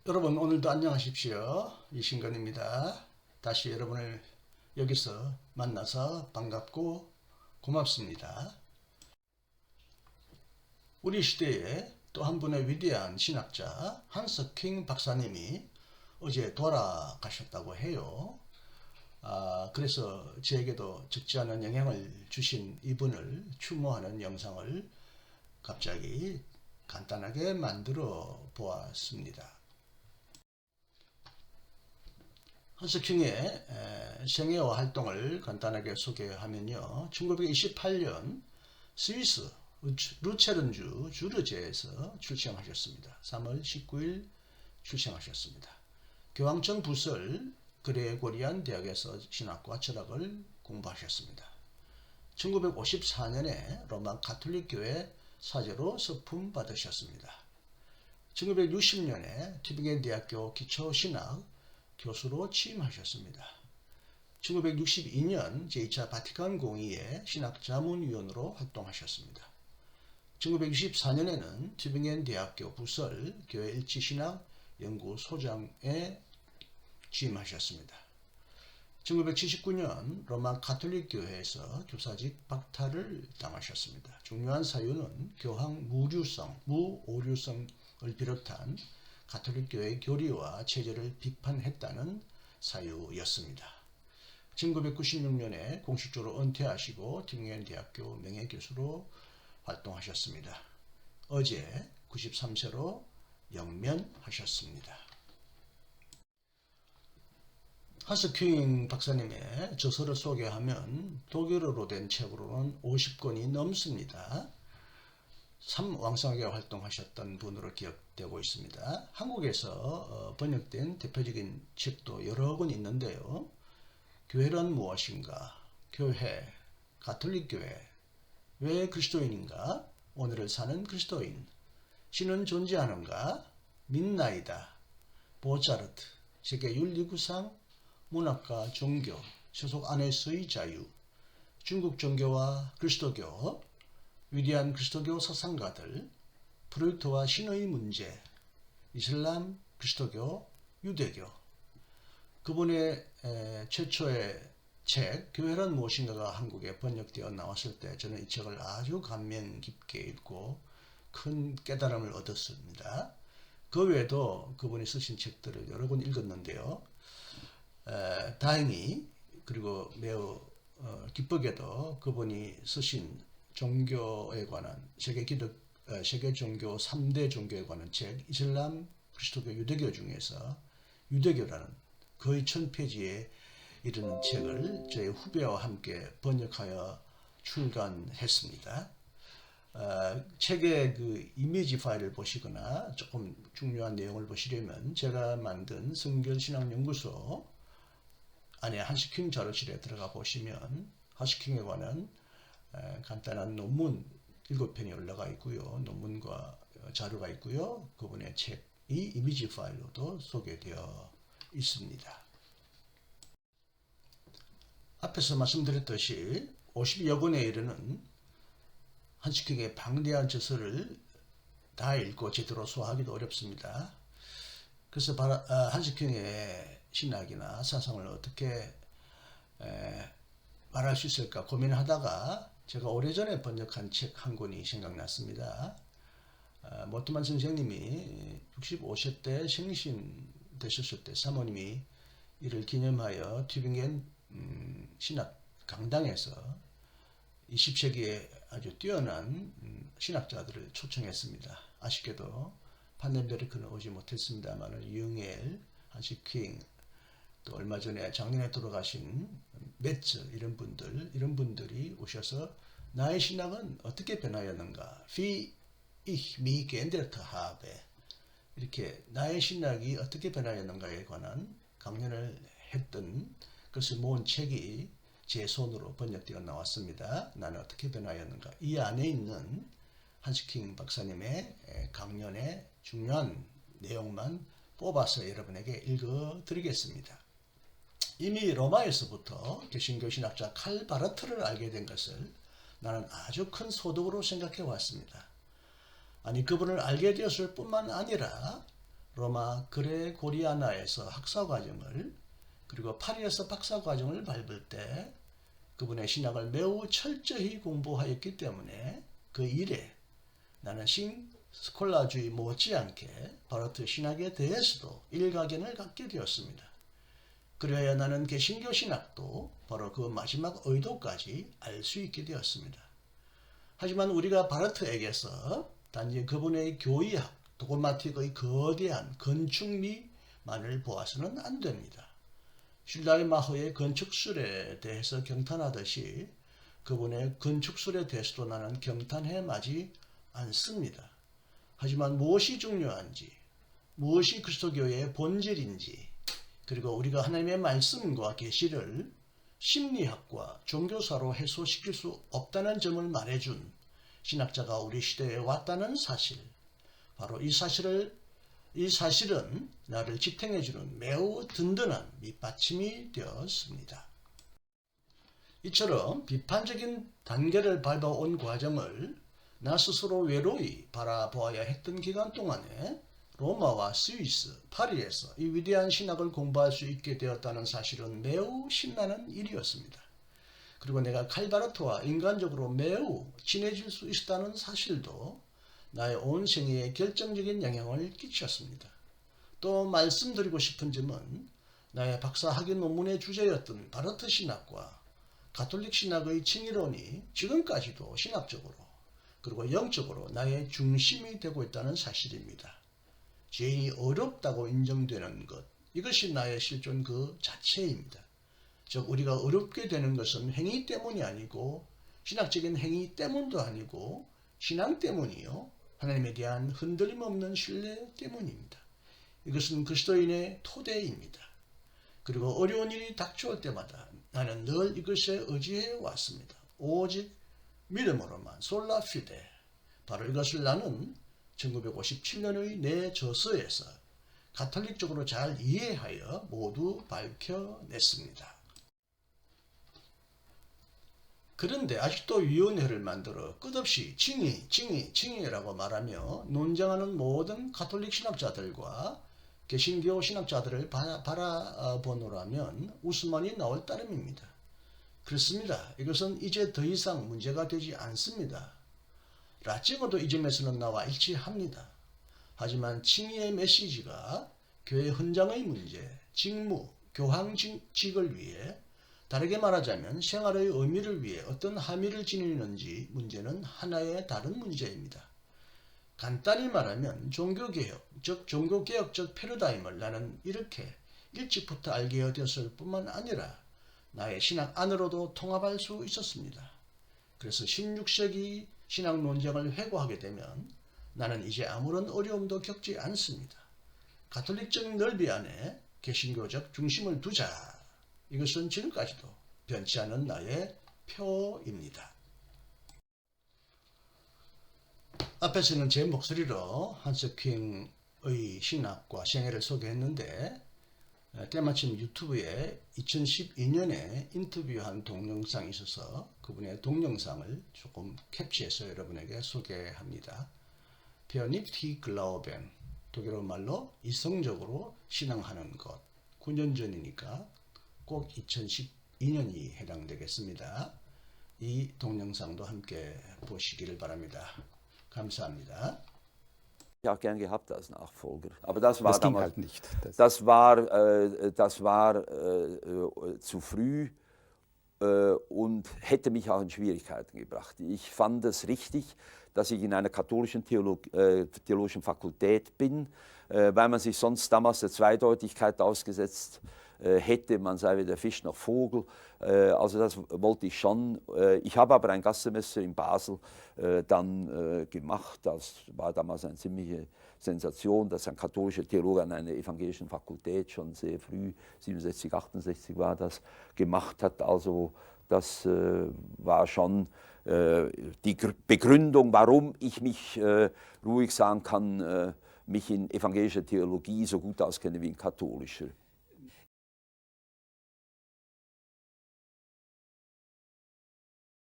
여러분 오늘도 안녕하십시오. 이신건입니다. 다시 여러분을 여기서 만나서 반갑고 고맙습니다. 우리 시대에 또 한 분의 위대한 신학자 한스킹 박사님이 어제 돌아가셨다고 해요. 그래서 저에게도 적지 않은 영향을 주신 이분을 추모하는 영상을 갑자기 간단하게 만들어 보았습니다. 한스킹의 생애와 활동을 간단하게 소개하면요. 1928년 스위스 루체른주 주르제에서 출생하셨습니다. 3월 19일 출생하셨습니다. 교황청 부설 그레고리안 대학에서 신학과 철학을 공부하셨습니다. 1954년에 로마 가톨릭교회 사제로 서품 받으셨습니다. 1960년에 튜빙겐 대학교 기초신학 교수로 취임하셨습니다. 1962년 제2차 바티칸 공의회 신학자문위원으로 활동하셨습니다. 1964년에는 튜빙겐 대학교 부설 교회 일치신학 연구소장에 취임하셨습니다. 1979년 로마 가톨릭교회에서 교사직 박탈을 당하셨습니다. 중요한 사유는 교황 무오류성을 비롯한 가톨릭교회의 교리와 체제를 비판했다는 사유였습니다. 1996년에 공식적으로 은퇴하시고 튜빙겐 대학교 명예교수로 활동하셨습니다. 어제 93세로 영면하셨습니다. 한스킹 박사님의 저서를 소개하면 독일어로 된 책으로는 50권이 넘습니다. 참 왕성하게 활동하셨던 분으로 기억되고 있습니다. 한국에서 번역된 대표적인 책도 여러 권 있는데요. 교회란 무엇인가? 교회, 가톨릭교회, 왜 그리스도인인가? 오늘을 사는 그리스도인, 신은 존재하는가? 믿나이다, 모차르트, 세계 윤리구상, 문학과 종교, 세속 안에서의 자유, 중국 종교와 그리스도교, 위대한 그리스도교 사상가들, 프로이트와 신의 문제, 이슬람, 그리스도교, 유대교. 그분의 최초의 책 교회란 무엇인가가 한국에 번역되어 나왔을 때 저는 이 책을 아주 감명 깊게 읽고 큰 깨달음을 얻었습니다. 그 외에도 그분이 쓰신 책들을 여러 권 읽었는데요. 다행히 그리고 매우 기쁘게도 그분이 쓰신 종교에 관한 세계 종교 3대 종교에 관한 책 이슬람, 그리스도교, 유대교 중에서 유대교라는 거의 1000페이지에 이르는 책을 저희 후배와 함께 번역하여 출간했습니다. 책의 그 이미지 파일을 보시거나 조금 중요한 내용을 보시려면 제가 만든 성결신학연구소 안에 한스킹 자료실에 들어가 보시면 한스킹에 관한 간단한 논문 7편이 올라가 있고요. 논문과 자료가 있고요. 그분의 책이 이미지 파일로도 소개되어 있습니다. 앞에서 말씀드렸듯이 50여 권에 이르는 한스킹의 방대한 저서를 다 읽고 제대로 소화하기도 어렵습니다. 그래서 한스킹의 신학이나 사상을 어떻게 말할 수 있을까 고민하다가 제가 오래전에 번역한 책 한 권이 생각났습니다. 모트만 선생님이 65세 때 생신 되셨을 때 사모님이 이를 기념하여 튜빙겐 신학 강당에서 20세기에 아주 뛰어난 신학자들을 초청했습니다. 아쉽게도 판덴베르크는 오지 못했습니다만 유응엘, 한스킹, 또 얼마 전에 작년에 돌아가신 메츠 이런 분들이 오셔서 나의 신학은 어떻게 변하였는가? Wie ich mich geändert habe. 이렇게 나의 신학이 어떻게 변하였는가에 관한 강연을 했던 것을 모은 책이 제 손으로 번역되어 나왔습니다. 나는 어떻게 변하였는가. 이 안에 있는 한스킹 박사님의 강연의 중요한 내용만 뽑아서 여러분에게 읽어드리겠습니다. 이미 로마에서부터 개신교 신학자 칼 바르트를 알게 된 것을 나는 아주 큰 소득으로 생각해 왔습니다. 아니 그분을 알게 되었을 뿐만 아니라 로마 그레고리아나에서 학사과정을 그리고 파리에서 박사과정을 밟을 때 그분의 신학을 매우 철저히 공부하였기 때문에 그 이래 나는 신스콜라주의 못지않게 바로트 신학에 대해서도 일가견을 갖게 되었습니다. 그래야 나는 개신교 신학도 바로 그 마지막 의도까지 알 수 있게 되었습니다. 하지만 우리가 바르트에게서 단지 그분의 교의학, 도그마틱의 거대한 건축미만을 보아서는 안 됩니다. 슐라이마허의 건축술에 대해서 경탄하듯이 그분의 건축술에 대해서도 나는 경탄해 마지 않습니다. 하지만 무엇이 중요한지, 무엇이 그리스도교의 본질인지, 그리고 우리가 하나님의 말씀과 계시를 심리학과 종교사로 해소시킬 수 없다는 점을 말해준 신학자가 우리 시대에 왔다는 사실, 바로 이 사실은 나를 지탱해주는 매우 든든한 밑받침이 되었습니다. 이처럼 비판적인 단계를 밟아온 과정을 나 스스로 외로이 바라보아야 했던 기간 동안에 로마와 스위스, 파리에서 이 위대한 신학을 공부할 수 있게 되었다는 사실은 매우 신나는 일이었습니다. 그리고 내가 칼바르트와 인간적으로 매우 친해질 수 있었다는 사실도 나의 온 생애에 결정적인 영향을 끼쳤습니다. 또 말씀드리고 싶은 점은 나의 박사 학위 논문의 주제였던 바르트 신학과 가톨릭 신학의 칭의론이 지금까지도 신학적으로 그리고 영적으로 나의 중심이 되고 있다는 사실입니다. 죄인이 어렵다고 인정되는 것, 이것이 나의 실존 그 자체입니다. 즉 우리가 어렵게 되는 것은 행위 때문이 아니고 신학적인 행위 때문도 아니고 신앙 때문이요, 하나님에 대한 흔들림 없는 신뢰 때문입니다. 이것은 그리스도인의 토대입니다. 그리고 어려운 일이 닥쳐올 때마다 나는 늘 이것에 의지해 왔습니다. 오직 믿음으로만, 솔라 피데. 바로 이것을 나는 1957년의 내 저서에서 가톨릭적으로 잘 이해하여 모두 밝혀냈습니다. 그런데 아직도 위원회를 만들어 끝없이 칭의라고 말하며 논쟁하는 모든 가톨릭 신학자들과 개신교 신학자들을 바라보노라면 웃음만이 나올 따름입니다. 그렇습니다. 이것은 이제 더 이상 문제가 되지 않습니다. 라찌고도 이 점에서는 나와 일치합니다. 하지만 칭의의 메시지가 교회 헌장의 문제, 직무, 교황직을 위해, 다르게 말하자면 생활의 의미를 위해 어떤 함의를 지니는지 문제는 하나의 다른 문제입니다. 간단히 말하면 종교개혁, 즉 종교개혁적 패러다임을 나는 이렇게 일찍부터 알게 되었을 뿐만 아니라 나의 신학 안으로도 통합할 수 있었습니다. 그래서 16세기 신학 논쟁을 회고하게 되면 나는 이제 아무런 어려움도 겪지 않습니다. 가톨릭적인 넓이 안에 개신교적 중심을 두자. 이것은 지금까지도 변치 않은 나의 표입니다. 앞에서는 제 목소리로 한스킹의 신학과 생애를 소개했는데 때마침 유튜브에 2012년에 인터뷰한 동영상이 있어서 그분의 동영상을 조금 캡처해서 여러분에게 소개합니다. 페어니프티 글라우벤, 독일어 말로 이성적으로 신앙하는 것. 9년 전이니까 꼭 2012년이 해당되겠습니다. 이 동영상도 함께 보시기를 바랍니다. 감사합니다. Ja, gern gehabt als Nachfolger. Aber das war Das ging damals, halt nicht. das war zu früh und hätte mich auch in Schwierigkeiten gebracht. Ich fand es richtig, dass ich in einer katholischen theologischen Fakultät bin, weil man sich sonst damals der Zweideutigkeit ausgesetzt hätte, man sei weder Fisch noch Vogel. Also das wollte ich schon. Ich habe aber ein Gastsemester in Basel dann gemacht. Das war damals eine ziemliche Sensation, dass ein katholischer Theologe an einer evangelischen Fakultät schon sehr früh, 67, 68 war das, gemacht hat. Also das war schon die Begründung, warum ich mich ruhig sagen kann, mich in evangelischer Theologie so gut auskenne wie in katholischer.